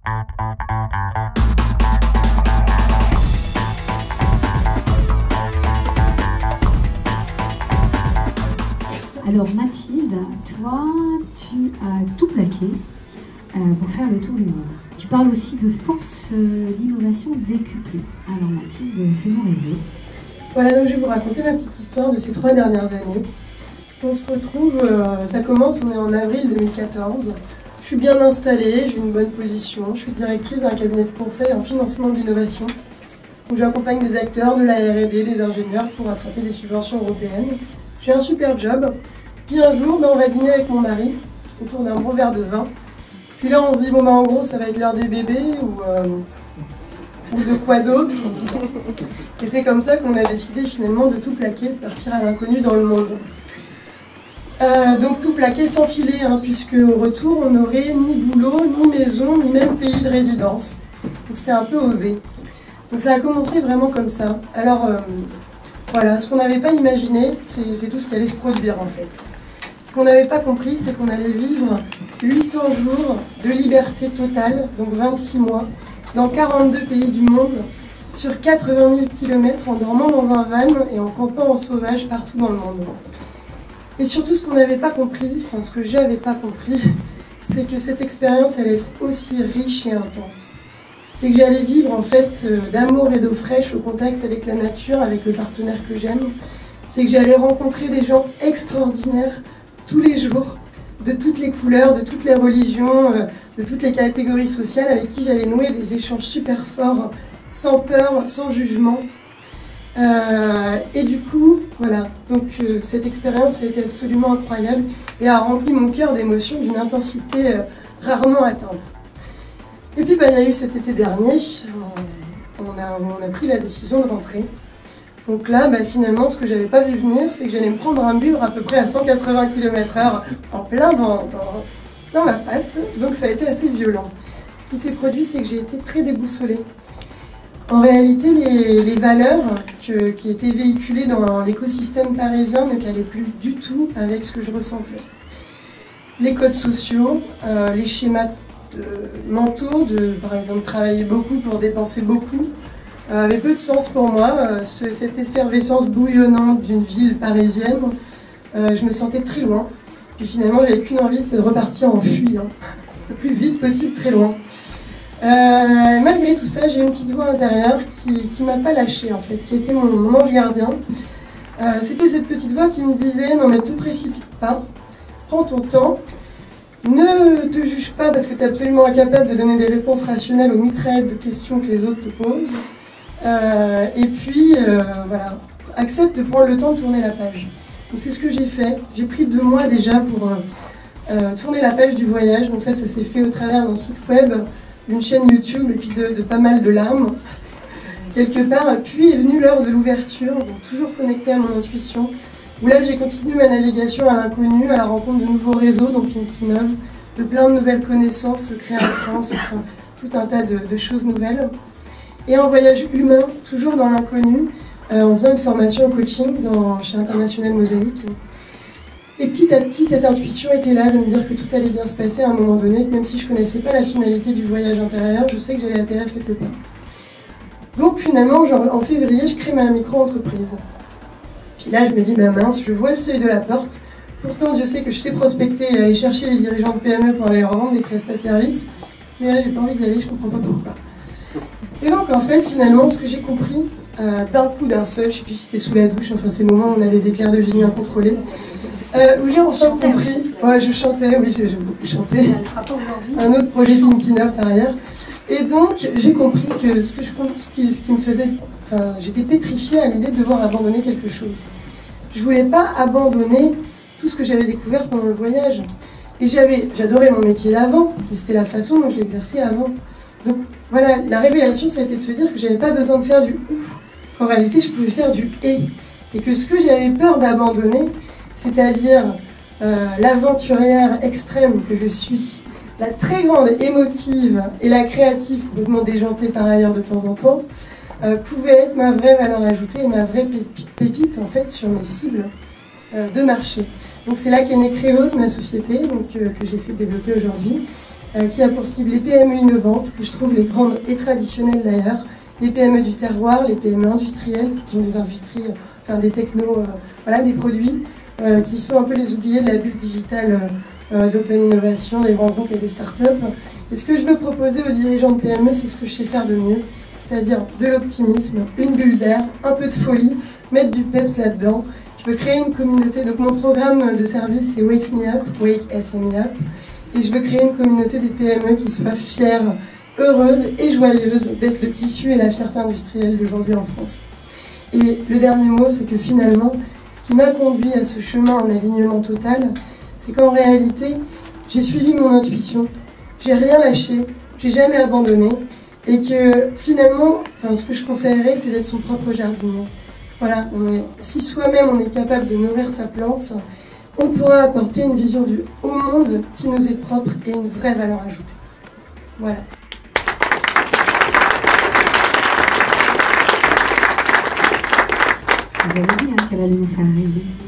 Alors Mathilde, toi, tu as tout plaqué pour faire le tour du monde. Tu parles aussi de force d'innovation décuplée. Alors Mathilde, fais-nous rêver. Voilà, donc je vais vous raconter ma petite histoire de ces 3 dernières années. On se retrouve, ça commence, on est en avril 2014. Je suis bien installée, j'ai une bonne position. Je suis directrice d'un cabinet de conseil en financement de l'innovation, où j'accompagne des acteurs de la R&D, des ingénieurs pour attraper des subventions européennes. J'ai un super job. Puis un jour, on va dîner avec mon mari autour d'un bon verre de vin. Puis là, on se dit, bon, en gros, ça va être l'heure des bébés ou de quoi d'autre. Et c'est comme ça qu'on a décidé finalement de tout plaquer, de partir à l'inconnu dans le monde. Donc tout plaquer sans filer, hein, puisque au retour, on n'aurait ni boulot, ni maison, ni même pays de résidence. Donc c'était un peu osé. Donc ça a commencé vraiment comme ça. Alors voilà, ce qu'on n'avait pas imaginé, c'est tout ce qui allait se produire en fait. Ce qu'on n'avait pas compris, c'est qu'on allait vivre 800 jours de liberté totale, donc 26 mois, dans 42 pays du monde, sur 80 000 km en dormant dans un van et en campant en sauvage partout dans le monde. Et surtout, ce qu'on n'avait pas compris, enfin ce que j'avais pas compris, c'est que cette expérience allait être aussi riche et intense. C'est que j'allais vivre en fait d'amour et d'eau fraîche au contact avec la nature, avec le partenaire que j'aime. C'est que j'allais rencontrer des gens extraordinaires tous les jours, de toutes les couleurs, de toutes les religions, de toutes les catégories sociales, avec qui j'allais nouer des échanges super forts, sans peur, sans jugement. Et du coup, voilà, donc cette expérience a été absolument incroyable et a rempli mon cœur d'émotions d'une intensité rarement atteinte. Et puis il y a eu cet été dernier, on a pris la décision de rentrer. Donc là, finalement, ce que j'avais pas vu venir, c'est que j'allais me prendre un mur à peu près à 180 km/h en plein dans ma face, donc ça a été assez violent. Ce qui s'est produit, c'est que j'ai été très déboussolée. En réalité, les valeurs qui étaient véhiculées dans l'écosystème parisien ne calaient plus du tout avec ce que je ressentais. Les codes sociaux, les schémas mentaux de, par exemple, travailler beaucoup pour dépenser beaucoup, avait peu de sens pour moi. Cette effervescence bouillonnante d'une ville parisienne, je me sentais très loin. Puis finalement, j'avais qu'une envie, c'était de repartir en fuyant, le plus vite possible, très loin. Malgré tout ça, j'ai une petite voix intérieure qui m'a pas lâchée en fait, qui était mon ange gardien. C'était cette petite voix qui me disait « Non mais te précipite pas, prends ton temps, ne te juge pas parce que tu es absolument incapable de donner des réponses rationnelles aux mitraillettes de questions que les autres te posent. Et puis voilà, accepte de prendre le temps de tourner la page. » Donc c'est ce que j'ai fait. J'ai pris 2 mois déjà pour tourner la page du voyage. Donc ça s'est fait au travers d'un site web, d'une chaîne YouTube et puis de pas mal de larmes, quelque part. Puis est venue l'heure de l'ouverture, donc toujours connectée à mon intuition, où là j'ai continué ma navigation à l'inconnu, à la rencontre de nouveaux réseaux, donc Inkinov, de plein de nouvelles connaissances créées en France, enfin, tout un tas de choses nouvelles. Et en voyage humain, toujours dans l'inconnu, en faisant une formation en coaching chez International Mosaïque. Et petit à petit, cette intuition était là de me dire que tout allait bien se passer à un moment donné, que même si je ne connaissais pas la finalité du voyage intérieur, je sais que j'allais atterrir quelque part. Donc finalement, en février, je crée ma micro-entreprise. Puis là, je me dis, mince, je vois le seuil de la porte. Pourtant, Dieu sait que je sais prospecter et aller chercher les dirigeants de PME pour aller leur vendre des prestats de services. Mais là, j'ai pas envie d'y aller, je comprends pas pourquoi. Et donc, en fait, finalement, ce que j'ai compris, d'un coup, d'un seul, je sais plus si c'était sous la douche, enfin, ces moments où on a des éclairs de génie incontrôlés, où j'ai enfin compris, ouais, je chantais, oui, j'ai beaucoup chanté, un autre projet Pinkinov par ailleurs, et donc j'ai compris que ce qui me faisait, enfin, j'étais pétrifiée à l'idée de devoir abandonner quelque chose. Je voulais pas abandonner tout ce que j'avais découvert pendant le voyage, et j'adorais mon métier d'avant, mais c'était la façon dont je l'exerçais avant. Donc voilà, la révélation, ça a été de se dire que j'avais pas besoin de faire du ouf, qu'en réalité je pouvais faire du et que ce que j'avais peur d'abandonner, c'est-à-dire l'aventurière extrême que je suis, la très grande émotive et la créative, complètement déjantée par ailleurs de temps en temps, pouvait être ma vraie valeur ajoutée et ma vraie pépite en fait sur mes cibles de marché. Donc c'est là qu'est née Créose, ma société, donc, que j'essaie de développer aujourd'hui, qui a pour cible les PME innovantes, que je trouve les grandes et traditionnelles d'ailleurs, les PME du terroir, les PME industrielles, qui ont des industries, enfin des technos, voilà, des produits qui sont un peu les oubliés de la bulle digitale d'Open Innovation, des grands groupes et des startups. Et ce que je veux proposer aux dirigeants de PME, c'est ce que je sais faire de mieux, c'est-à-dire de l'optimisme, une bulle d'air, un peu de folie, mettre du peps là-dedans. Je veux créer une communauté, donc mon programme de service c'est Wake Me Up, Wake SME Up, et je veux créer une communauté des PME qui soient fières, heureuses et joyeuses d'être le tissu et la fierté industrielle d'aujourd'hui en France. Et le dernier mot, c'est que finalement, ce qui m'a conduit à ce chemin en alignement total, c'est qu'en réalité, j'ai suivi mon intuition, j'ai rien lâché, j'ai jamais abandonné, et que finalement, ce que je conseillerais, c'est d'être son propre jardinier. Voilà, si soi-même on est capable de nourrir sa plante, on pourra apporter une vision du haut monde qui nous est propre et une vraie valeur ajoutée. Voilà. Vous avez dit qu'elle allait nous faire rêver.